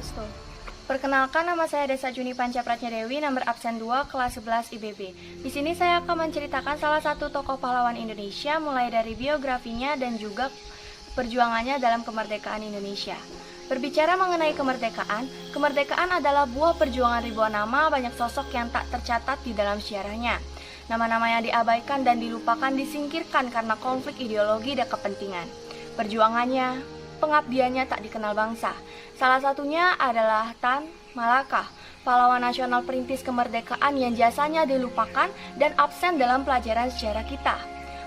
Swastiastu. Perkenalkan, nama saya Desa Juni Panca Pratnya-Dewi, nomor absen 2, kelas 11 IBB. Di sini saya akan menceritakan salah satu tokoh pahlawan Indonesia, mulai dari biografinya dan juga perjuangannya dalam kemerdekaan Indonesia. Berbicara mengenai kemerdekaan, kemerdekaan adalah buah perjuangan ribuan nama, banyak sosok yang tak tercatat di dalam sejarahnya. Nama-nama yang diabaikan dan dilupakan disingkirkan karena konflik ideologi dan kepentingan. Perjuangannya, pengabdiannya tak dikenal bangsa. Salah satunya adalah Tan Malaka, pahlawan nasional perintis kemerdekaan yang jasanya dilupakan dan absen dalam pelajaran sejarah kita.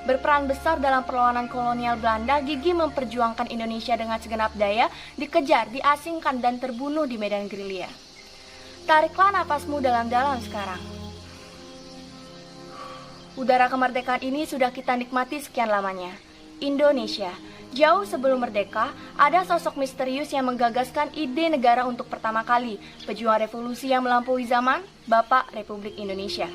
Berperan besar dalam perlawanan kolonial Belanda, gigih memperjuangkan Indonesia dengan segenap daya, dikejar, diasingkan, dan terbunuh di medan gerilya. Tariklah napasmu dalam-dalam sekarang. Udara kemerdekaan ini sudah kita nikmati sekian lamanya. Indonesia. Jauh sebelum merdeka, ada sosok misterius yang menggagaskan ide negara untuk pertama kali. Pejuang revolusi yang melampaui zaman, Bapak Republik Indonesia.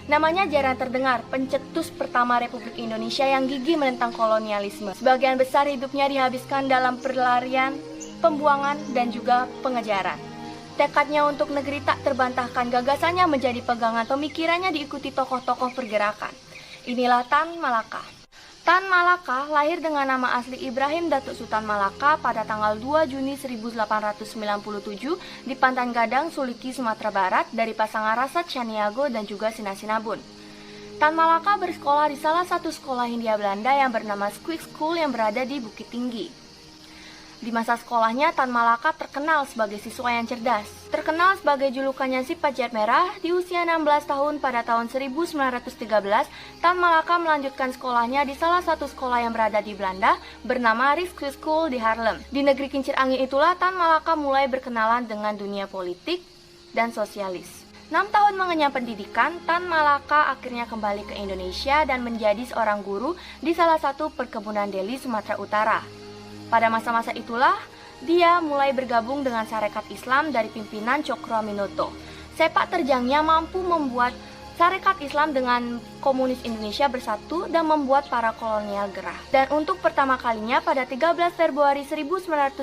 Namanya jarang terdengar, pencetus pertama Republik Indonesia yang gigih menentang kolonialisme. Sebagian besar hidupnya dihabiskan dalam pelarian, pembuangan, dan juga pengejaran. Tekadnya untuk negeri tak terbantahkan, gagasannya menjadi pegangan, pemikirannya diikuti tokoh-tokoh pergerakan. Inilah Tan Malaka. Tan Malaka lahir dengan nama asli Ibrahim Datuk Sultan Malaka pada tanggal 2 Juni 1897 di Pantan Gadang, Suliki, Sumatera Barat dari pasangan Rasat Caniago dan juga Sinasinabun. Tan Malaka bersekolah di salah satu sekolah Hindia Belanda yang bernama Squeak School yang berada di Bukit Tinggi. Di masa sekolahnya, Tan Malaka terkenal sebagai siswa yang cerdas. Terkenal sebagai julukannya si Pajar Merah, di usia 16 tahun pada tahun 1913, Tan Malaka melanjutkan sekolahnya di salah satu sekolah yang berada di Belanda, bernama Rijkschool School di Haarlem. Di negeri kincir angin itulah Tan Malaka mulai berkenalan dengan dunia politik dan sosialis. 6 tahun mengenyam pendidikan, Tan Malaka akhirnya kembali ke Indonesia dan menjadi seorang guru di salah satu perkebunan Deli, Sumatera Utara. Pada masa-masa itulah, dia mulai bergabung dengan Sarekat Islam dari pimpinan Cokro Aminoto. Sepak terjangnya mampu membuat Sarekat Islam dengan komunis Indonesia bersatu dan membuat para kolonial gerah. Dan untuk pertama kalinya pada 13 Februari 1922,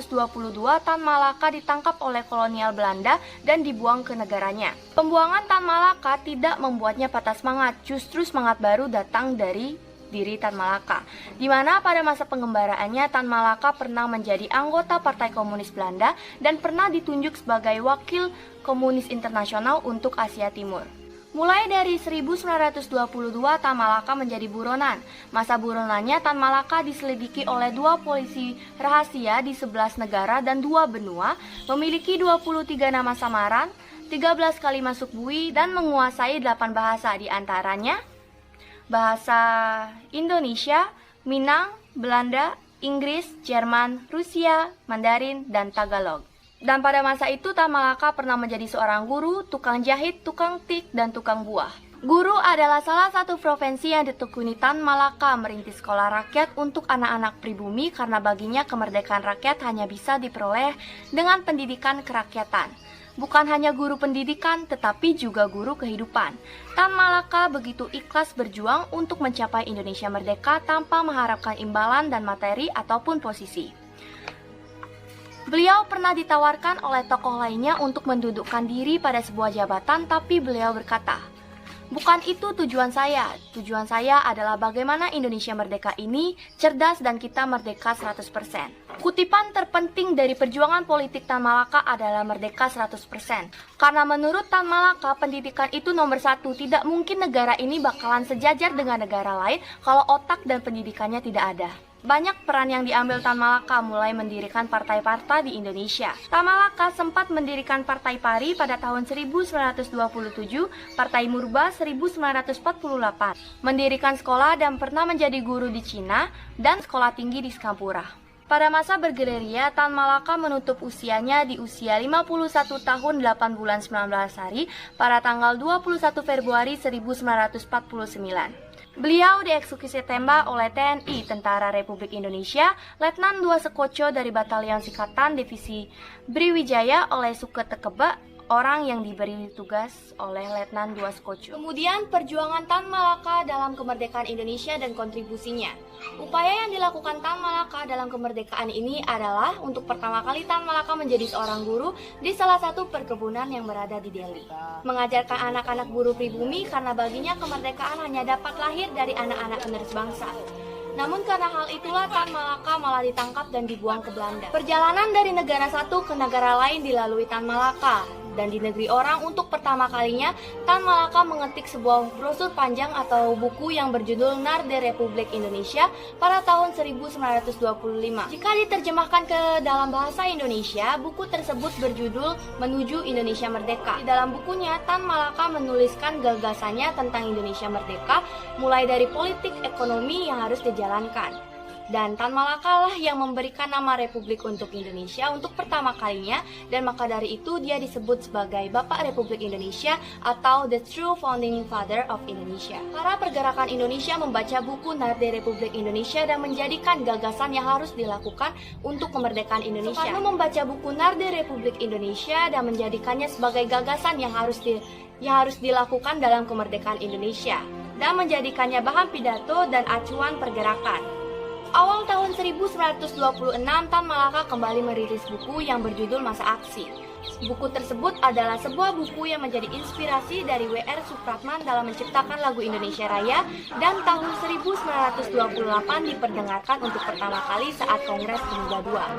Tan Malaka ditangkap oleh kolonial Belanda dan dibuang ke negaranya. Pembuangan Tan Malaka tidak membuatnya patah semangat, justru semangat baru datang dari diri Tan Malaka, di mana pada masa pengembaraannya Tan Malaka pernah menjadi anggota Partai Komunis Belanda dan pernah ditunjuk sebagai wakil komunis internasional untuk Asia Timur. Mulai dari 1922, Tan Malaka menjadi buronan. Masa buronannya, Tan Malaka diselidiki oleh 2 polisi rahasia di 11 negara dan 2 benua, memiliki 23 nama samaran, 13 kali masuk bui, dan menguasai 8 bahasa, di antaranya bahasa Indonesia, Minang, Belanda, Inggris, Jerman, Rusia, Mandarin, dan Tagalog. Dan pada masa itu Tan Malaka pernah menjadi seorang guru, tukang jahit, tukang tik, dan tukang buah. Guru adalah salah satu profesi yang ditekuni Tan Malaka, merintis sekolah rakyat untuk anak-anak pribumi karena baginya kemerdekaan rakyat hanya bisa diperoleh dengan pendidikan kerakyatan. Bukan hanya guru pendidikan, tetapi juga guru kehidupan. Tan Malaka begitu ikhlas berjuang untuk mencapai Indonesia merdeka tanpa mengharapkan imbalan dan materi ataupun posisi. Beliau pernah ditawarkan oleh tokoh lainnya untuk mendudukkan diri pada sebuah jabatan, tapi beliau berkata, "Bukan itu tujuan saya. Tujuan saya adalah bagaimana Indonesia merdeka ini cerdas dan kita merdeka 100%. Kutipan terpenting dari perjuangan politik Tan Malaka adalah merdeka 100%. Karena menurut Tan Malaka, pendidikan itu nomor 1. Tidak mungkin negara ini bakalan sejajar dengan negara lain kalau otak dan pendidikannya tidak ada. Banyak peran yang diambil Tan Malaka, mulai mendirikan partai-partai di Indonesia. Tan Malaka sempat mendirikan Partai Pari pada tahun 1927, Partai Murba 1948, mendirikan sekolah dan pernah menjadi guru di Cina dan sekolah tinggi di Singapura. Pada masa bergerilya, Tan Malaka menutup usianya di usia 51 tahun 8 bulan 19 hari pada tanggal 21 Februari 1949. Beliau dieksekusi tembak oleh TNI Tentara Republik Indonesia, Letnan 2 Sekoco dari Batalion Sikatan Divisi Briwijaya oleh Suket Tekebak orang yang diberi tugas oleh Letnan II Skocho. Kemudian perjuangan Tan Malaka dalam kemerdekaan Indonesia dan kontribusinya. Upaya yang dilakukan Tan Malaka dalam kemerdekaan ini adalah untuk pertama kali Tan Malaka menjadi seorang guru di salah satu perkebunan yang berada di Delhi. Mengajarkan anak-anak buruh pribumi karena baginya kemerdekaan hanya dapat lahir dari anak-anak penerus bangsa. Namun karena hal itulah Tan Malaka malah ditangkap dan dibuang ke Belanda. Perjalanan dari negara satu ke negara lain dilalui Tan Malaka. Dan di negeri orang untuk pertama kalinya Tan Malaka mengetik sebuah brosur panjang atau buku yang berjudul Narde Republik Indonesia pada tahun 1925. Jika diterjemahkan ke dalam bahasa Indonesia, buku tersebut berjudul Menuju Indonesia Merdeka. Di dalam bukunya, Tan Malaka menuliskan gagasannya tentang Indonesia Merdeka, mulai dari politik ekonomi yang harus dijalankan. Dan Tan Malaka lah yang memberikan nama Republik untuk Indonesia untuk pertama kalinya, dan maka dari itu dia disebut sebagai Bapak Republik Indonesia atau The True Founding Father of Indonesia. Para pergerakan Indonesia membaca buku Narde Republik Indonesia dan menjadikan gagasan yang harus dilakukan untuk kemerdekaan Indonesia. Soekarno membaca buku Narde Republik Indonesia dan menjadikannya sebagai gagasan yang harus dilakukan dalam kemerdekaan Indonesia dan menjadikannya bahan pidato dan acuan pergerakan. Awal tahun 1926, Tan Malaka kembali merilis buku yang berjudul Masa Aksi. Buku tersebut adalah sebuah buku yang menjadi inspirasi dari W.R. Supratman dalam menciptakan lagu Indonesia Raya, dan tahun 1928 diperdengarkan untuk pertama kali saat Kongres Pemuda II.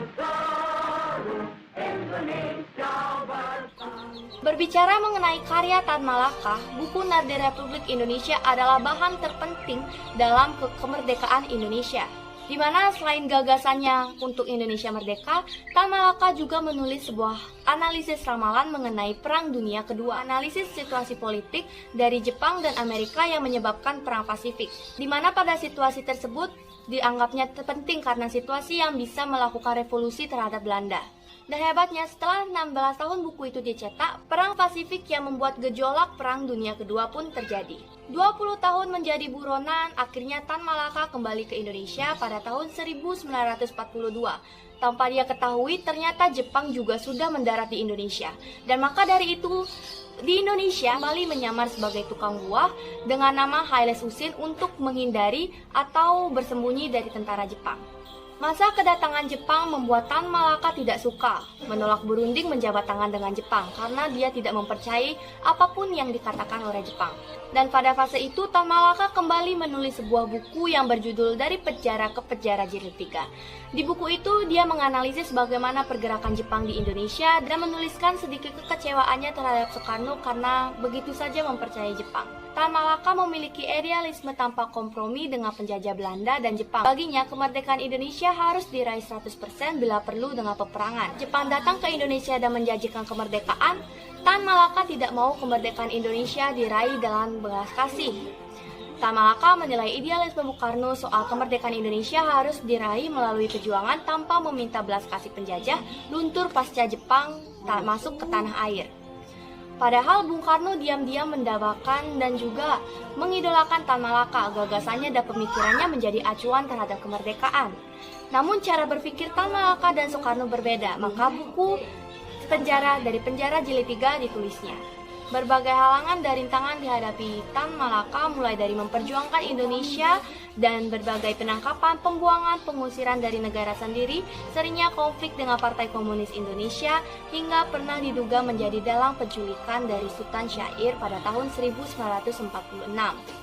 Berbicara mengenai karya Tan Malaka, buku Narde Republik Indonesia adalah bahan terpenting dalam kemerdekaan Indonesia, di mana selain gagasannya untuk Indonesia Merdeka, Tan Malaka juga menulis sebuah analisis ramalan mengenai Perang Dunia Kedua, analisis situasi politik dari Jepang dan Amerika yang menyebabkan Perang Pasifik, di mana pada situasi tersebut dianggapnya penting karena situasi yang bisa melakukan revolusi terhadap Belanda. Dan hebatnya, setelah 16 tahun buku itu dicetak, Perang Pasifik yang membuat gejolak Perang Dunia Kedua pun terjadi. 20 tahun menjadi buronan, akhirnya Tan Malaka kembali ke Indonesia pada tahun 1942. Tanpa dia ketahui, ternyata Jepang juga sudah mendarat di Indonesia. Dan maka dari itu, di Indonesia kembali menyamar sebagai tukang buah dengan nama Haile Susin untuk menghindari atau bersembunyi dari tentara Jepang. Masa kedatangan Jepang membuat Tan Malaka tidak suka, menolak berunding menjabat tangan dengan Jepang karena dia tidak mempercayai apapun yang dikatakan oleh Jepang. Dan pada fase itu Tan Malaka kembali menulis sebuah buku yang berjudul Dari Penjara ke Penjara Jilid 3. Di buku itu dia menganalisis bagaimana pergerakan Jepang di Indonesia dan menuliskan sedikit kekecewaannya terhadap Soekarno karena begitu saja mempercayai Jepang. Tan Malaka memiliki idealisme tanpa kompromi dengan penjajah Belanda dan Jepang. Baginya, kemerdekaan Indonesia harus diraih 100% bila perlu dengan peperangan. Jepang datang ke Indonesia dan menjanjikan kemerdekaan. Tan Malaka tidak mau kemerdekaan Indonesia diraih dengan belas kasih. Tan Malaka menilai idealisme Bung Karno soal kemerdekaan Indonesia harus diraih melalui perjuangan tanpa meminta belas kasih penjajah luntur pasca Jepang tak masuk ke tanah air. Padahal Bung Karno diam-diam mendambakan dan juga mengidolakan Tan Malaka, gagasannya dan pemikirannya menjadi acuan terhadap kemerdekaan. Namun cara berpikir Tan Malaka dan Soekarno berbeda, maka buku Dari Penjara Jilid 3 ditulisnya. Berbagai halangan dan rintangan dihadapi Tan Malaka, mulai dari memperjuangkan Indonesia dan berbagai penangkapan, pembuangan, pengusiran dari negara sendiri, seringnya konflik dengan Partai Komunis Indonesia, hingga pernah diduga menjadi dalang penculikan dari Sultan Syair pada tahun 1946.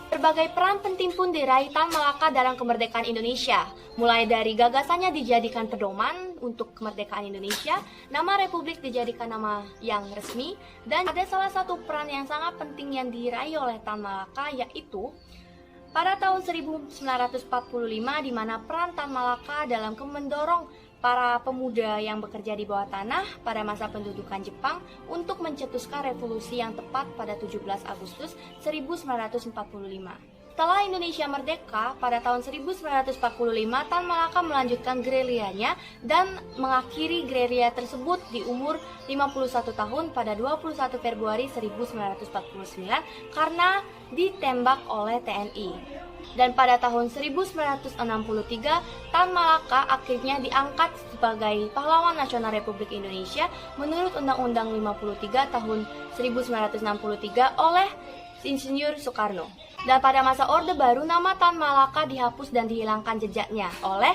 Berbagai peran penting pun diraih Tan Malaka dalam kemerdekaan Indonesia, mulai dari gagasannya dijadikan pedoman untuk kemerdekaan Indonesia, nama Republik dijadikan nama yang resmi, dan ada salah satu peran yang sangat penting yang diraih oleh Tan Malaka, yaitu pada tahun 1945, di mana peran Tan Malaka dalam mendorong para pemuda yang bekerja di bawah tanah pada masa pendudukan Jepang untuk mencetuskan revolusi yang tepat pada 17 Agustus 1945. Setelah Indonesia merdeka pada tahun 1945, Tan Malaka melanjutkan gerilyanya dan mengakhiri gerilya tersebut di umur 51 tahun pada 21 Februari 1949 karena ditembak oleh TNI. Dan pada tahun 1963, Tan Malaka akhirnya diangkat sebagai pahlawan nasional Republik Indonesia menurut Undang-Undang 53 tahun 1963 oleh Insinyur Soekarno. Dan pada masa Orde Baru, nama Tan Malaka dihapus dan dihilangkan jejaknya oleh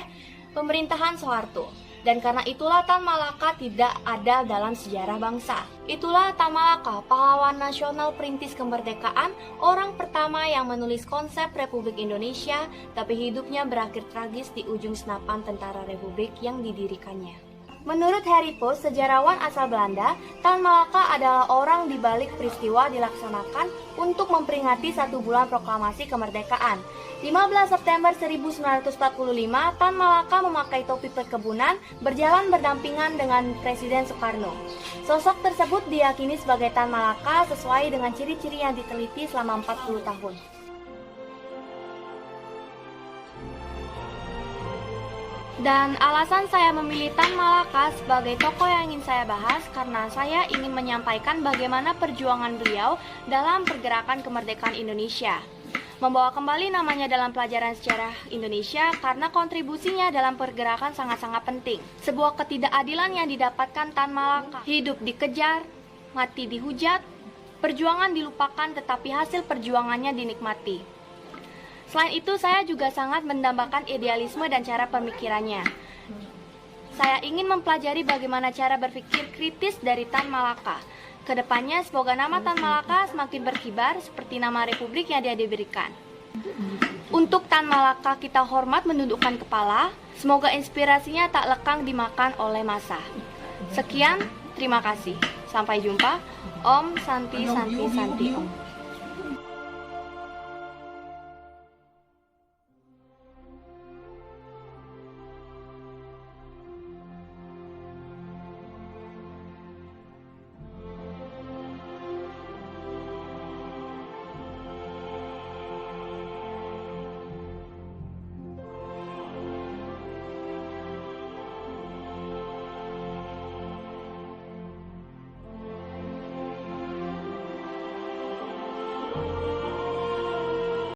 pemerintahan Soeharto. Dan karena itulah Tan Malaka tidak ada dalam sejarah bangsa. Itulah Tan Malaka, pahlawan nasional perintis kemerdekaan, orang pertama yang menulis konsep Republik Indonesia, tapi hidupnya berakhir tragis di ujung senapan tentara Republik yang didirikannya. Menurut Harry Post, sejarawan asal Belanda, Tan Malaka adalah orang di balik peristiwa dilaksanakan untuk memperingati 1 bulan proklamasi kemerdekaan. 15 September 1945, Tan Malaka memakai topi perkebunan, berjalan berdampingan dengan Presiden Soekarno. Sosok tersebut diyakini sebagai Tan Malaka sesuai dengan ciri-ciri yang diteliti selama 40 tahun. Dan alasan saya memilih Tan Malaka sebagai tokoh yang ingin saya bahas karena saya ingin menyampaikan bagaimana perjuangan beliau dalam pergerakan kemerdekaan Indonesia. Membawa kembali namanya dalam pelajaran sejarah Indonesia karena kontribusinya dalam pergerakan sangat-sangat penting. Sebuah ketidakadilan yang didapatkan Tan Malaka. Hidup dikejar, mati dihujat, perjuangan dilupakan tetapi hasil perjuangannya dinikmati. Selain itu, saya juga sangat mendambakan idealisme dan cara pemikirannya. Saya ingin mempelajari bagaimana cara berpikir kritis dari Tan Malaka. Kedepannya, semoga nama Tan Malaka semakin berkibar seperti nama Republik yang dia diberikan. Untuk Tan Malaka kita hormat menundukkan kepala. Semoga inspirasinya tak lekang dimakan oleh massa. Sekian, terima kasih. Sampai jumpa. Om Santi Santi Santi Om.